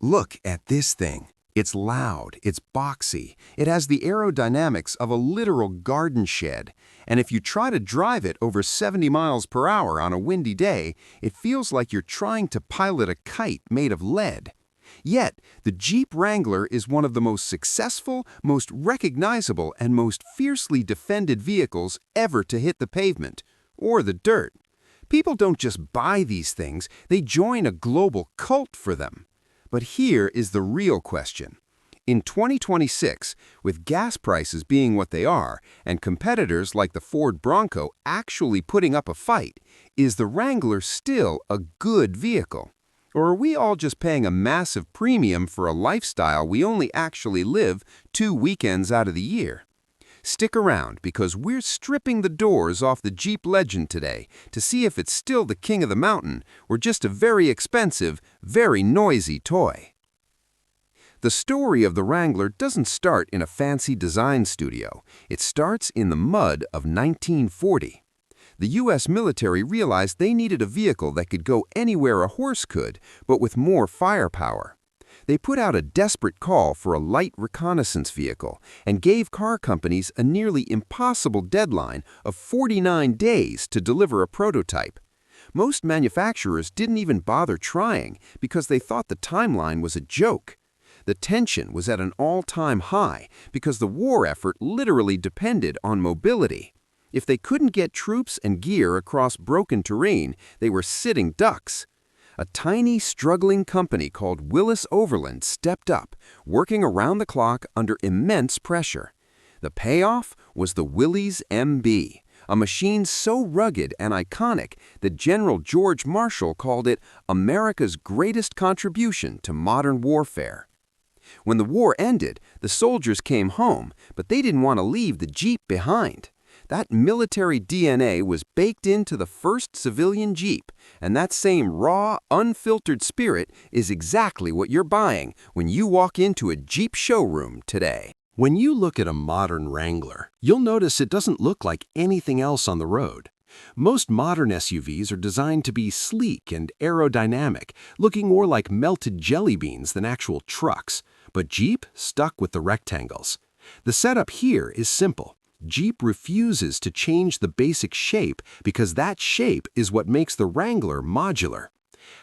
Look at this thing. It's loud, it's boxy, it has the aerodynamics of a literal garden shed, and if you try to drive it over 70 miles per hour on a windy day, it feels like you're trying to pilot a kite made of lead. Yet, the Jeep Wrangler is one of the most successful, most recognizable, and most fiercely defended vehicles ever to hit the pavement, or the dirt. People don't just buy these things, they join a global cult for them. But here is the real question. In 2026, with gas prices being what they are, and competitors like the Ford Bronco actually putting up a fight, is the Wrangler still a good vehicle? Or are we all just paying a massive premium for a lifestyle we only actually live 2 weekends out of the year? Stick around because we're stripping the doors off the Jeep Legend today to see if it's still the king of the mountain or just a very expensive, very noisy toy. The story of the Wrangler doesn't start in a fancy design studio. It starts in the mud of 1940. The U.S. military realized they needed a vehicle that could go anywhere a horse could, but with more firepower. They put out a desperate call for a light reconnaissance vehicle and gave car companies a nearly impossible deadline of 49 days to deliver a prototype. Most manufacturers didn't even bother trying because they thought the timeline was a joke. The tension was at an all-time high because the war effort literally depended on mobility. If they couldn't get troops and gear across broken terrain, they were sitting ducks. A tiny, struggling company called Willis Overland stepped up, working around the clock under immense pressure. The payoff was the Willys MB, a machine so rugged and iconic that General George Marshall called it America's greatest contribution to modern warfare. When the war ended, the soldiers came home, but they didn't want to leave the Jeep behind. That military DNA was baked into the first civilian Jeep, and that same raw, unfiltered spirit is exactly what you're buying when you walk into a Jeep showroom today. When you look at a modern Wrangler, you'll notice it doesn't look like anything else on the road. Most modern SUVs are designed to be sleek and aerodynamic, looking more like melted jelly beans than actual trucks. But Jeep stuck with the rectangles. The setup here is simple. Jeep refuses to change the basic shape because that shape is what makes the Wrangler modular.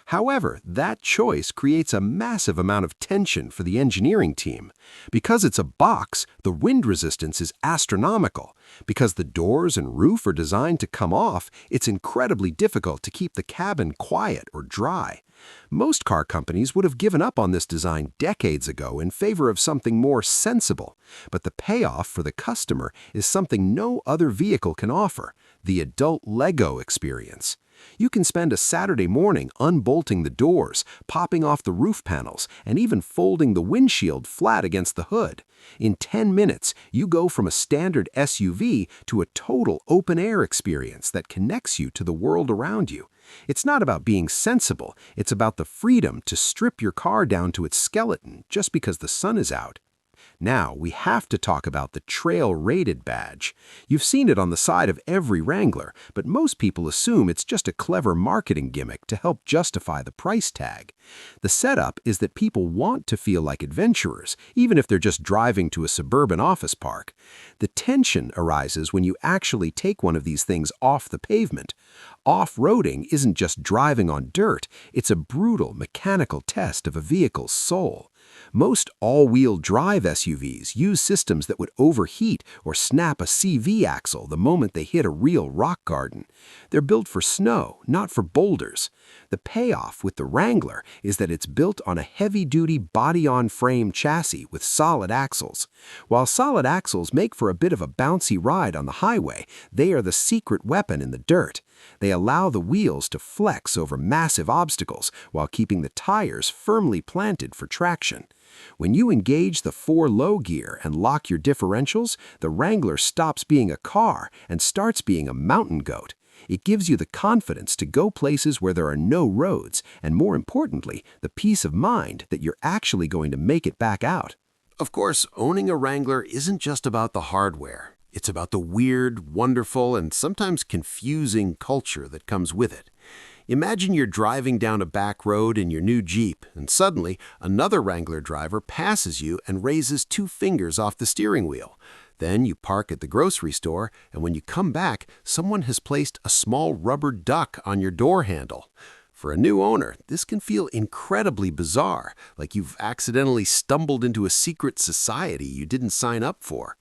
However, that choice creates a massive amount of tension for the engineering team. Because it's a box, the wind resistance is astronomical. Because the doors and roof are designed to come off, it's incredibly difficult to keep the cabin quiet or dry. Most car companies would have given up on this design decades ago in favor of something more sensible. But the payoff for the customer is something no other vehicle can offer: the adult Lego experience. You can spend a Saturday morning unbolting the doors, popping off the roof panels, and even folding the windshield flat against the hood. In 10 minutes, you go from a standard SUV to a total open-air experience that connects you to the world around you. It's not about being sensible, it's about the freedom to strip your car down to its skeleton just because the sun is out. Now, we have to talk about the Trail Rated badge. You've seen it on the side of every Wrangler, but most people assume it's just a clever marketing gimmick to help justify the price tag. The setup is that people want to feel like adventurers, even if they're just driving to a suburban office park. The tension arises when you actually take one of these things off the pavement. Off-roading isn't just driving on dirt, it's a brutal mechanical test of a vehicle's soul. Most all-wheel drive SUVs use systems that would overheat or snap a CV axle the moment they hit a real rock garden. They're built for snow, not for boulders. The payoff with the Wrangler is that it's built on a heavy-duty body-on-frame chassis with solid axles. While solid axles make for a bit of a bouncy ride on the highway, they are the secret weapon in the dirt. They allow the wheels to flex over massive obstacles while keeping the tires firmly planted for traction. When you engage the 4-low gear and lock your differentials, the Wrangler stops being a car and starts being a mountain goat. It gives you the confidence to go places where there are no roads, and more importantly, the peace of mind that you're actually going to make it back out. Of course, owning a Wrangler isn't just about the hardware. It's about the weird, wonderful, and sometimes confusing culture that comes with it. Imagine you're driving down a back road in your new Jeep, and suddenly another Wrangler driver passes you and raises 2 fingers off the steering wheel. Then you park at the grocery store, and when you come back, someone has placed a small rubber duck on your door handle. For a new owner, this can feel incredibly bizarre, like you've accidentally stumbled into a secret society you didn't sign up for.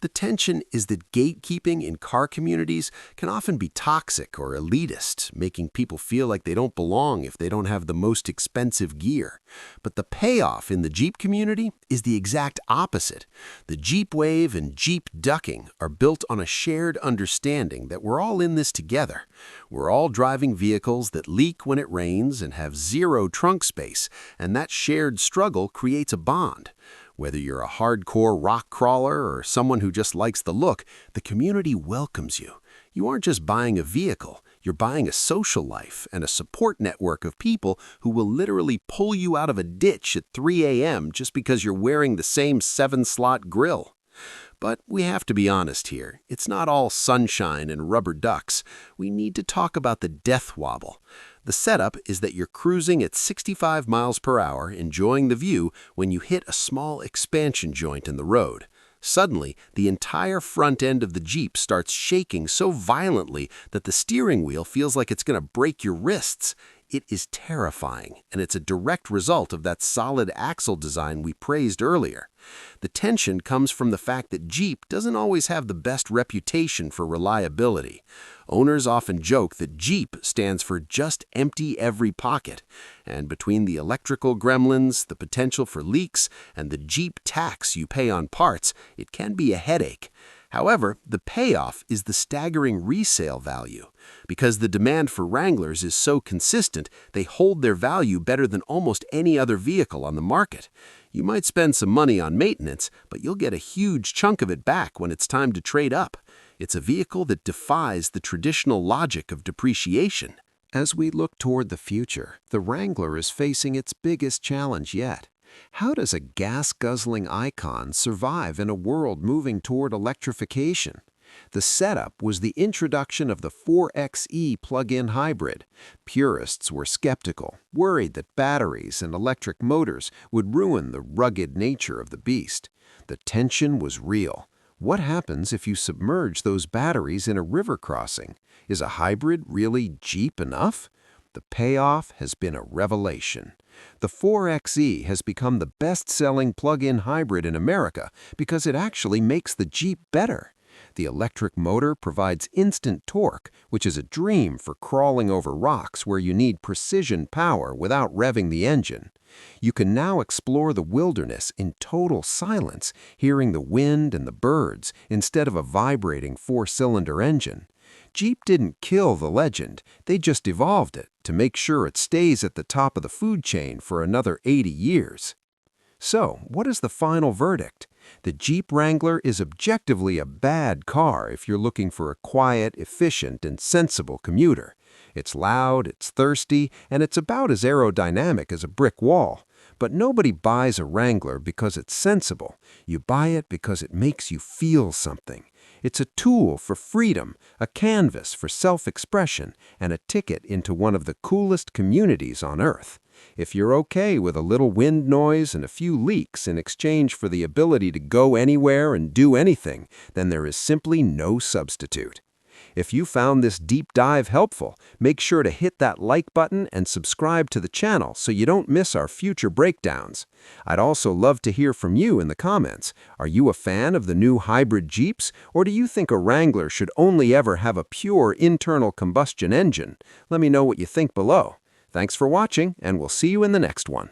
The tension is that gatekeeping in car communities can often be toxic or elitist, making people feel like they don't belong if they don't have the most expensive gear. But the payoff in the Jeep community is the exact opposite. The Jeep Wave and Jeep ducking are built on a shared understanding that we're all in this together. We're all driving vehicles that leak when it rains and have zero trunk space, and that shared struggle creates a bond. Whether you're a hardcore rock crawler or someone who just likes the look, the community welcomes you. You aren't just buying a vehicle, you're buying a social life and a support network of people who will literally pull you out of a ditch at 3 a.m. just because you're wearing the same 7-slot grill. But we have to be honest here. It's not all sunshine and rubber ducks. We need to talk about the death wobble. The setup is that you're cruising at 65 miles per hour, enjoying the view, when you hit a small expansion joint in the road. Suddenly, the entire front end of the Jeep starts shaking so violently that the steering wheel feels like it's going to break your wrists. It is terrifying, and it's a direct result of that solid axle design we praised earlier. The tension comes from the fact that Jeep doesn't always have the best reputation for reliability. Owners often joke that Jeep stands for just empty every pocket, and between the electrical gremlins, the potential for leaks, and the Jeep tax you pay on parts, it can be a headache. However, the payoff is the staggering resale value. Because the demand for Wranglers is so consistent, they hold their value better than almost any other vehicle on the market. You might spend some money on maintenance, but you'll get a huge chunk of it back when it's time to trade up. It's a vehicle that defies the traditional logic of depreciation. As we look toward the future, the Wrangler is facing its biggest challenge yet. How does a gas-guzzling icon survive in a world moving toward electrification? The setup was the introduction of the 4xe plug-in hybrid. Purists were skeptical, worried that batteries and electric motors would ruin the rugged nature of the beast. The tension was real. What happens if you submerge those batteries in a river crossing? Is a hybrid really Jeep enough? The payoff has been a revelation. The 4xe has become the best-selling plug-in hybrid in America because it actually makes the Jeep better. The electric motor provides instant torque, which is a dream for crawling over rocks where you need precision power without revving the engine. You can now explore the wilderness in total silence, hearing the wind and the birds instead of a vibrating 4-cylinder engine. Jeep didn't kill the legend, they just evolved it to make sure it stays at the top of the food chain for another 80 years. So, what is the final verdict? The Jeep Wrangler is objectively a bad car if you're looking for a quiet, efficient, and sensible commuter. It's loud, it's thirsty, and it's about as aerodynamic as a brick wall. But nobody buys a Wrangler because it's sensible. You buy it because it makes you feel something. It's a tool for freedom, a canvas for self-expression, and a ticket into one of the coolest communities on Earth. If you're okay with a little wind noise and a few leaks in exchange for the ability to go anywhere and do anything, then there is simply no substitute. If you found this deep dive helpful, make sure to hit that like button and subscribe to the channel so you don't miss our future breakdowns. I'd also love to hear from you in the comments. Are you a fan of the new hybrid Jeeps, or do you think a Wrangler should only ever have a pure internal combustion engine? Let me know what you think below. Thanks for watching, and we'll see you in the next one.